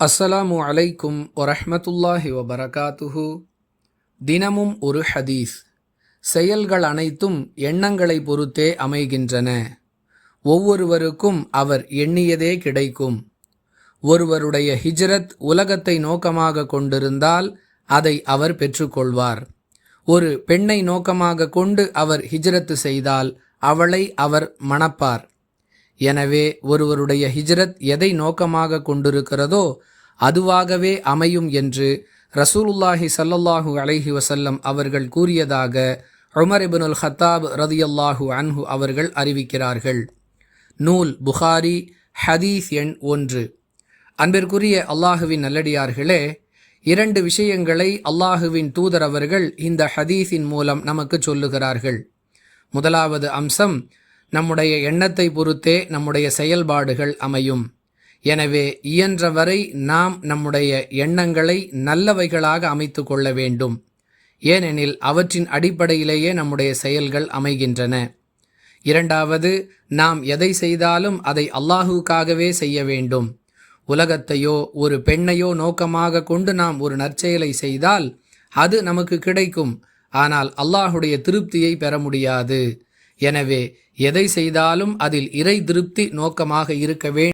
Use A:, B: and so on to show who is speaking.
A: அஸ்ஸலாமு அலைக்கும் வரஹ்மத்துல்லாஹி வபரகாத்துஹு. தினமும் ஒரு ஹதீஸ். செயல்கள் அனைத்தும் எண்ணங்களை பொறுத்தே அமைகின்றன. ஒவ்வொருவருக்கும் அவர் எண்ணியதே கிடைக்கும். ஒருவருடைய ஹிஜ்ரத் உலகத்தை நோக்கமாக கொண்டிருந்தால் அதை அவர் பெற்றுக்கொள்வார். ஒரு பெண்ணை நோக்கமாக கொண்டு அவர் ஹிஜ்ரத் செய்தால் அவளை அவர் மணப்பார். எனவே ஒருவருடைய ஹிஜ்ரத் எதை நோக்கமாக கொண்டிருக்கிறதோ அதுவாகவே அமையும் என்று ரசூலுல்லாஹி ஸல்லல்லாஹு அலைஹி வஸல்லம் அவர்கள் கூறியதாக உமர் இப்னுல் ஹத்தாப் ரதியல்லாஹு அன்ஹு அவர்கள் அறிவிக்கிறார்கள். நூல் புகாரி, ஹதீஸ் எண் 1. அன்பிற்குரிய அல்லாஹுவின் நல்லடியார்களே, 2 விஷயங்களை அல்லாஹுவின் தூதர் அவர்கள் இந்த ஹதீஸின் மூலம் நமக்கு சொல்லுகிறார்கள். முதலாவது அம்சம், நம்முடைய எண்ணத்தை பொறுத்தே நம்முடைய செயல்பாடுகள் அமையும். எனவே இயன்றவரை நாம் நம்முடைய எண்ணங்களை நல்லவைகளாக அமைத்து கொள்ள வேண்டும். ஏனெனில் அவற்றின் அடிப்படையிலேயே நம்முடைய செயல்கள் அமைகின்றன. இரண்டாவது, நாம் எதை செய்தாலும் அதை அல்லாஹுக்காகவே செய்ய வேண்டும். உலகத்தையோ ஒரு பெண்ணையோ நோக்கமாக கொண்டு நாம் ஒரு நற்செயலை செய்தால் அது நமக்கு கிடைக்கும். ஆனால் அல்லாஹுடைய திருப்தியை பெற முடியாது. எனவே எதை செய்தாலும் அதில் இறை திருப்தி நோக்கமாக இருக்க வேண்டும்.